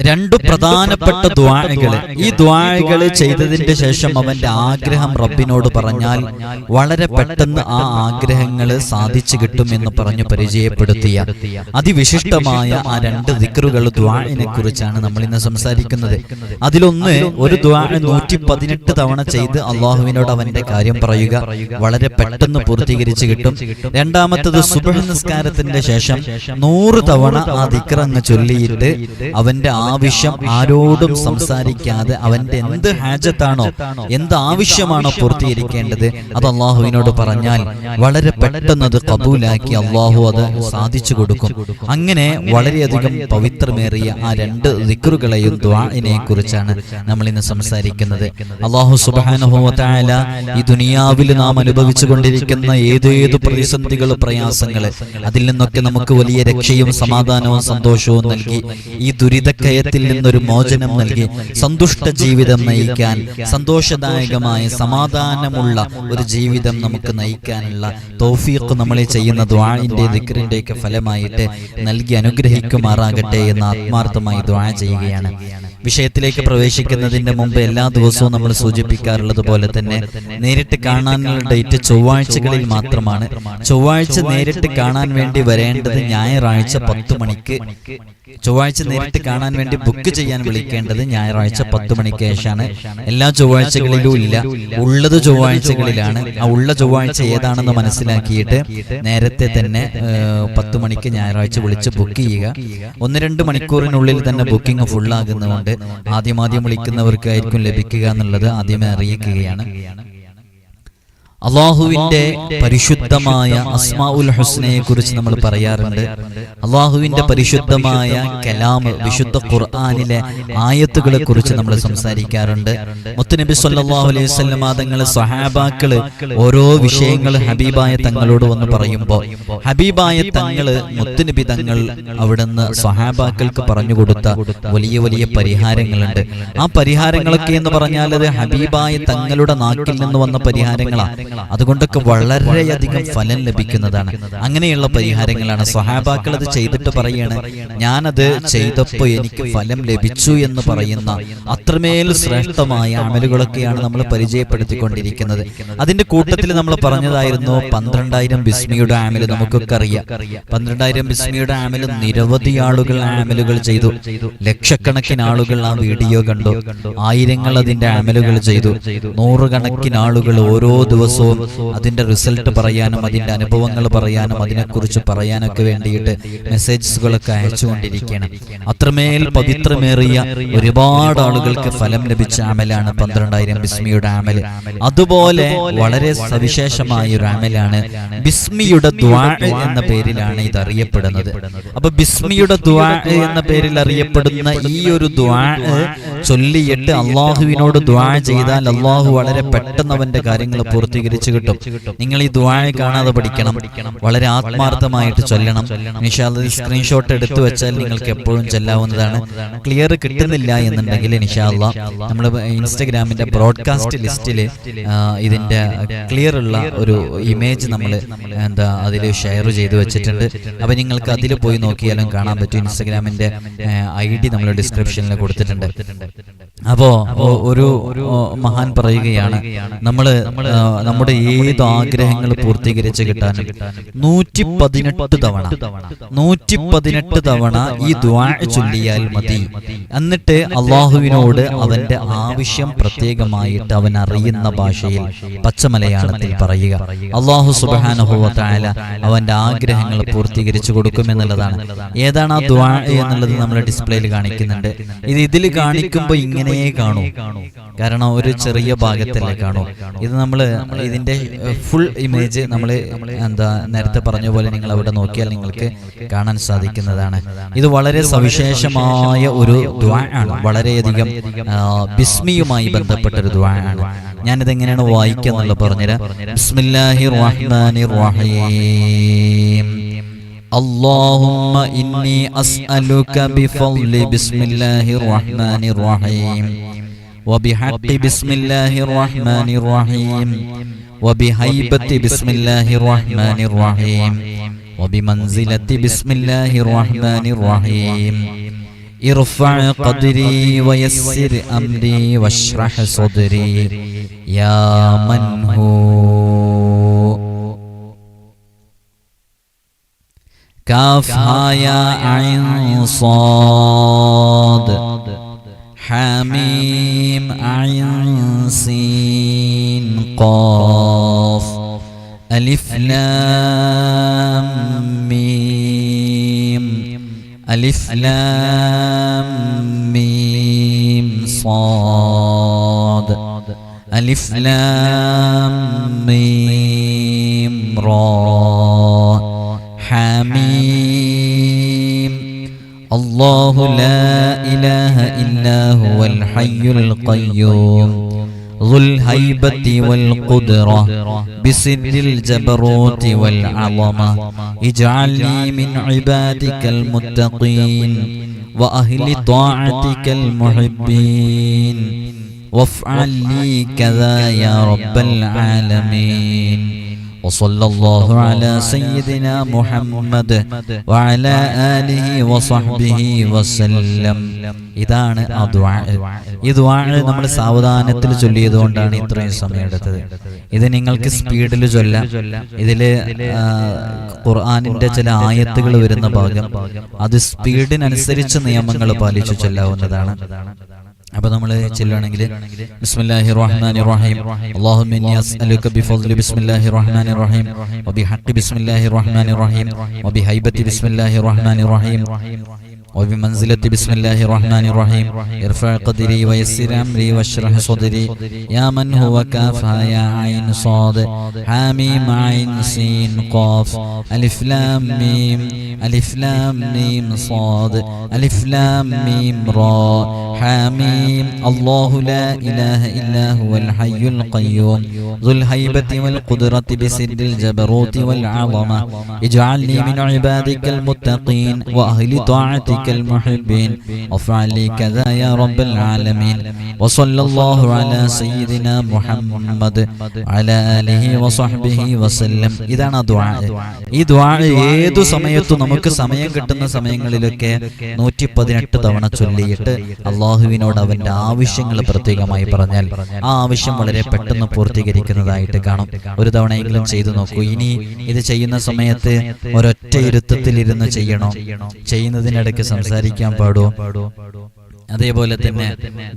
രണ്ടു പ്രധാനപ്പെട്ട ദുആകൾ. ഈ ദുആകൾ ചെയ്തതിന്റെ ശേഷം അവന്റെ ആഗ്രഹം റബ്ബിനോട് പറഞ്ഞാൽ വളരെ പെട്ടെന്ന് ആ ആഗ്രഹങ്ങൾ സാധിച്ചു കിട്ടുമെന്ന് പറഞ്ഞു പരിചയപ്പെടുത്തിയ അതിവിശിഷ്ടമായ ആ രണ്ട് ദിക്റുകൾ ദുആഇനെ കുറിച്ചാണ് നമ്മൾ ഇന്ന് സംസാരിക്കുന്നത്. അതിലൊന്ന്, ഒരു ദുആ 118 തവണ ചെയ്ത് അള്ളാഹുവിനോട് അവന്റെ കാര്യം പറയുക, വളരെ പെട്ടെന്ന് പൂർത്തീകരിച്ചു കിട്ടും. രണ്ടാമത്തത്, സുബ്ഹ് നിസ്കാരത്തിന്റെ ശേഷം 100 തവണ ആ ദിക്ർ അങ്ങ് ചൊല്ലിയിട്ട് അവന്റെ ആവശ്യം ആരോടും സംസാരിക്കാതെ അവന്റെ എന്ത് ഹാജത്താണോ, എന്ത് ആവശ്യമാണോ പൂർത്തീകരിക്കേണ്ടത് അത് അള്ളാഹുവിനോട് പറഞ്ഞാൽ വളരെ പെട്ടെന്ന് അത് കബൂലാക്കി അള്ളാഹു അത് സാധിച്ചു കൊടുക്കും. അങ്ങനെ വളരെയധികം പവിത്രമേറിയ ആ രണ്ട് ദിക്റുകളെയും ദുആഇനെ കുറിച്ചാണ് നമ്മൾ ഇന്ന് സംസാരിക്കുന്നത്. അള്ളാഹു സുബ്ഹാനഹു വ തആല ഈ ദുനിയാവിൽ നാം അനുഭവിച്ചു കൊണ്ടിരിക്കുന്ന ഏതേത് പ്രതിസന്ധികൾ, പ്രയാസങ്ങൾ, അതിൽ നിന്നൊക്കെ നമുക്ക് വലിയ രക്ഷയും സമാധാനവും സന്തോഷവും നൽകി ഈ ദുരിതക്കയത്തിൽ നിന്നൊരു മോചനം നൽകി സന്തുഷ്ട ജീവിതം നയിക്കാൻ, സന്തോഷദായകമായ സമാധാനമുള്ള ഒരു ജീവിതം നമുക്ക് നയിക്കാനുള്ള തൗഫീഖ് നമ്മളെ ചെയ്യുന്ന ദുആഇന്റെ ദിക്റിന്റെ ഒക്കെ ഫലമായിട്ട് നൽകി അനുഗ്രഹിക്കുമാറാകട്ടെ എന്ന് ആത്മാർത്ഥമായി ദുആ ചെയ്യുകയാണ്. വിഷയത്തിലേക്ക് പ്രവേശിക്കുന്നതിന്റെ മുമ്പ് എല്ലാ ദിവസവും നമ്മൾ സൂചിപ്പിക്കാറുള്ളത് പോലെ തന്നെ നേരിട്ട് കാണാനുള്ള ഡേറ്റ് ചൊവ്വാഴ്ചകളിൽ മാത്രമാണ്. ചൊവ്വാഴ്ച നേരിട്ട് കാണാൻ വേണ്ടി വരേണ്ടത് ഞായറാഴ്ച 10 മണിക്ക്. ചൊവ്വാഴ്ച നേരിട്ട് കാണാൻ വേണ്ടി ബുക്ക് ചെയ്യാൻ വിളിക്കേണ്ടത് ഞായറാഴ്ച 10 മണിക്ക് ശേഷമാണ്. എല്ലാ ചൊവ്വാഴ്ചകളിലും ഇല്ല, ഉള്ളത് ചൊവ്വാഴ്ചകളിലാണ്. ആ ഉള്ള ചൊവ്വാഴ്ച ഏതാണെന്ന് മനസ്സിലാക്കിയിട്ട് നേരത്തെ തന്നെ 10 മണിക്ക് ഞായറാഴ്ച വിളിച്ച് ബുക്ക് ചെയ്യുക. 1-2 മണിക്കൂറിനുള്ളിൽ തന്നെ ബുക്കിംഗ് ഫുള്ളാകുന്നതുകൊണ്ട് ആദ്യം വിളിക്കുന്നവർക്കായിരിക്കും ലഭിക്കുക എന്നുള്ളത് ആദ്യമേ അറിയിക്കുകയാണ്. അള്ളാഹുവിന്റെ പരിശുദ്ധമായ അസ്മാഉൽ ഹുസ്നയെ കുറിച്ച് നമ്മൾ പറയാറുണ്ട്. അള്ളാഹുവിന്റെ പരിശുദ്ധമായ കലാം, വിശുദ്ധ ഖുർആനിലെ ആയത്തുകളെ കുറിച്ച് നമ്മൾ സംസാരിക്കാറുണ്ട്. മുത്തുനബി സല്ലല്ലാഹു അലൈഹി വസല്ലം തങ്ങൾ സ്വഹാബാക്കള് ഓരോ വിഷയങ്ങൾ ഹബീബായ തങ്ങളോട് വന്ന് പറയുമ്പോൾ ഹബീബായ തങ്ങള്, മുത്തുനബി തങ്ങൾ അവിടുന്ന് സ്വഹാബാക്കൾക്ക് പറഞ്ഞു കൊടുത്ത വലിയ വലിയ പരിഹാരങ്ങളുണ്ട്. ആ പരിഹാരങ്ങളൊക്കെ എന്ന് പറഞ്ഞാൽ അത് ഹബീബായ തങ്ങളുടെ നാക്കിൽ നിന്ന് വന്ന പരിഹാരങ്ങളാണ്. അതുകൊണ്ടൊക്കെ വളരെയധികം ഫലം ലഭിക്കുന്നതാണ്. അങ്ങനെയുള്ള പരിഹാരങ്ങളാണ്. സ്വഹാബാക്കൾ അത് ചെയ്തിട്ട് പറയാണ്, ഞാനത് ചെയ്തപ്പോ എനിക്ക് ഫലം ലഭിച്ചു എന്ന് പറയുന്ന അത്രമേൽ ശ്രേഷ്ഠമായ അമലുകളൊക്കെയാണ് നമ്മൾ പരിചയപ്പെടുത്തിക്കൊണ്ടിരിക്കുന്നത്. അതിന്റെ കൂട്ടത്തിൽ നമ്മൾ പറഞ്ഞതായിരുന്നു 12,000 ബിസ്മിയുടെ ആമൽ. നമുക്കൊക്കെ അറിയാം, 12,000 ബിസ്മിയുടെ ആമൽ നിരവധി ആളുകൾ ആമലുകൾ ചെയ്തു. ലക്ഷക്കണക്കിന് ആളുകൾ ആ വീഡിയോ കണ്ടു. ആയിരങ്ങൾ അതിന്റെ ആമലുകൾ ചെയ്തു. 100 കണക്കിന് ആളുകൾ ഓരോ ദിവസവും അതിന്റെ റിസൾട്ട് പറയാനും അതിന്റെ അനുഭവങ്ങൾ പറയാനും അതിനെക്കുറിച്ച് പറയാനൊക്കെ വേണ്ടിയിട്ട് മെസ്സേജസുകളൊക്കെ അയച്ചുകൊണ്ടിരിക്കുകയാണ്. അത്രമേൽ പവിത്രമേറിയ ഒരുപാട് ആളുകൾക്ക് ഫലം ലഭിച്ച അമലാണ് 12,000 ബിസ്മിയുടെ അമൽ. അതുപോലെ വളരെ സവിശേഷമായ ഒരു അമലാണ് ബിസ്മിയുടെ ദുആ എന്ന പേരിലാണ് ഇത് അറിയപ്പെടുന്നത്. അപ്പൊ ബിസ്മിയുടെ ദുആ എന്ന പേരിൽ അറിയപ്പെടുന്ന ഈ ഒരു ദുആ ചൊല്ലിയിട്ട് അള്ളാഹുവിനോട് ദുആ ചെയ്താൽ അള്ളാഹു വളരെ പെട്ടെന്ന് അവന്റെ കാര്യങ്ങൾ പൂർത്തീകരിച്ചു കിട്ടും. നിങ്ങൾ ഈ ദുആ കാണാതെ പഠിക്കണം, വളരെ ആത്മാർത്ഥമായിട്ട് ചൊല്ലണം. ഇൻഷാ അല്ലാഹ് സ്ക്രീൻഷോട്ട് എടുത്തു വെച്ചാൽ നിങ്ങൾക്ക് എപ്പോഴും ചൊല്ലാവുന്നതാണ്. ക്ലിയർ കിട്ടുന്നില്ല എന്നുണ്ടെങ്കിൽ ഇൻഷാ അല്ലാഹ് നമ്മൾ ഇൻസ്റ്റഗ്രാമിന്റെ ബ്രോഡ്കാസ്റ്റ് ലിസ്റ്റിൽ ഇതിന്റെ ക്ലിയർ ഉള്ള ഒരു ഇമേജ് നമ്മൾ അതിൽ ഷെയർ ചെയ്തു വെച്ചിട്ടുണ്ട്. അപ്പൊ നിങ്ങൾക്ക് അതിൽ പോയി നോക്കിയാലും കാണാൻ പറ്റും. ഇൻസ്റ്റഗ്രാമിന്റെ ID നമ്മൾ ഡിസ്ക്രിപ്ഷനിൽ കൊടുത്തിട്ടുണ്ട്. അപ്പോ ഒരു മഹാൻ പറയുകയാണ്, നമ്മുടെ ഏത് ആഗ്രഹങ്ങൾ പൂർത്തീകരിച്ച് കിട്ടാനും 118 തവണ ഈ ദുആ ചൊല്ലിയാൽ മതി. എന്നിട്ട് അള്ളാഹുവിനോട് അവന്റെ ആവശ്യം പ്രത്യേകമായിട്ട് അവൻ അറിയുന്ന ഭാഷയിൽ പച്ചമലയാളത്തിൽ പറയുക. അള്ളാഹു സുബ്ഹാനഹു വ തആല അവന്റെ ആഗ്രഹങ്ങൾ പൂർത്തീകരിച്ചു കൊടുക്കുമെന്നുള്ളതാണ്. ഏതാണ് ആ ദുആ എന്നുള്ളത് നമ്മൾ ഡിസ്പ്ലേയിൽ കാണിക്കുന്നുണ്ട്. ഇതിൽ കാണിക്കുമ്പോൾ ഇങ്ങനെ കാണൂ, കാരണം ഒരു ചെറിയ ഭാഗത്തല്ലേ കാണൂ. ഇത് നമ്മൾ ഇതിന്റെ ഫുൾ ഇമേജ് നമ്മൾ നേരത്തെ പറഞ്ഞ പോലെ നിങ്ങൾ അവിടെ നോക്കിയാൽ നിങ്ങൾക്ക് കാണാൻ സാധിക്കുന്നതാണ്. ഇത് വളരെ സവിശേഷമായ ഒരു ദുആ ആണ്. വളരെയധികം ബിസ്മിയുമായി ബന്ധപ്പെട്ട ഒരു ദുആ ആണ്. ഞാനിത് എങ്ങനെയാണ് വായിക്കുക എന്നുള്ളത് പറഞ്ഞുതരാം. ബിസ്മില്ലാഹിർ റഹ്മാനിർ റഹീം. اللهم إني أسألك بفضل بسم الله الرحمن الرحيم وبحق بسم الله الرحمن الرحيم وبهيبة بسم الله الرحمن الرحيم وبمنزلة بسم الله الرحمن الرحيم ارفع قدري ويسر أمري واشرح صدري يا من هو كافها يا عين صاد حميم عين سين قاف ألف لام ميم ألف لام ميم صاد ألف لام ميم را حميم الله لا إله إلا هو الحي القيوم ذو الهيبة والقدرة بسر الجبروت والعظمة اجعلني من عبادك المتقين وأهل طاعتك المحبين وافعل لي كذا يا رب العالمين وصلى الله على سيدنا محمد وعلى آله وصحبه وسلم. ഇതാണ് ആ ദുആ. ഈ ദുആ നമ്മൾ സാവധാനത്തിൽ ചൊല്ലിയതുകൊണ്ടാണ് ഇത്രയും സമയം എടുത്തത്. ഇത് നിങ്ങൾക്ക് സ്പീഡിൽ ചൊല്ലാം. ഇതില് ഖുർആനിന്റെ ചില ആയത്തുകൾ വരുന്ന ഭാഗം അത് സ്പീഡിനനുസരിച്ച് നിയമങ്ങൾ പാലിച്ചു ചൊല്ലാവുന്നതാണ്. അപ്പോൾ നമ്മൾ ചെല്ലുകയാണെങ്കിൽ ബിസ്മില്ലാഹിർ റഹ്മാനിർ റഹീം അല്ലാഹുമ്മ ഇന്നി അസ്അലുക ബിഫദ്ലി ബിസ്മില്ലാഹിർ റഹ്മാനിർ റഹീം വബിഹഖി ബിസ്മില്ലാഹിർ റഹ്മാനിർ റഹീം വബിഹൈബതി ബിസ്മില്ലാഹിർ റഹ്മാനിർ റഹീം وبمنزلة بسم الله الرحمن الرحيم ارفع قدري ويسر أمري واشرح صدري يا من هو كافها يا عين صاد حاميم عين سين قاف ألف لام ميم ألف لام ميم صاد ألف لام ميم را حاميم الله لا إله إلا هو الحي القيوم ذو الهيبة والقدرة بسر الجبروت والعظمة اجعلني من عبادك المتقين وأهل طاعتك المحبين وافعل لي كذا يا رب العالمين وصلى الله على سيدنا محمد وعلى آله وصحبه وسلم. ഇതാണ് ദുആ. ഈ ദുആ ഏതു സമയത്തും നമുക്ക് സമയം കിട്ടുന്ന സമയങ്ങളിലൊക്കെ 118 തവണ ചൊല്ലിയിട്ട് അല്ലാഹുവിനോട് അവന്റെ ആവശ്യങ്ങൾ പ്രത്യേകമായി പറഞ്ഞാൽ ആ ആവശ്യം വളരെ പെട്ടെന്ന് പൂർത്തീകരിക്കുന്നതായിട്ട് കാണും. ഒരു തവണയെങ്കിലും ചെയ്തു നോക്കൂ. ഇനി ഇത് ചെയ്യുന്ന സമയത്ത് ഒരൊറ്റ ഇരുത്തത്തിൽ ഇരുന്ന് ചെയ്യണോ? ചെയ്യുന്നതിനിടയ്ക്ക് സംസാരിക്കാൻ പാടുമോ? അതേപോലെ തന്നെ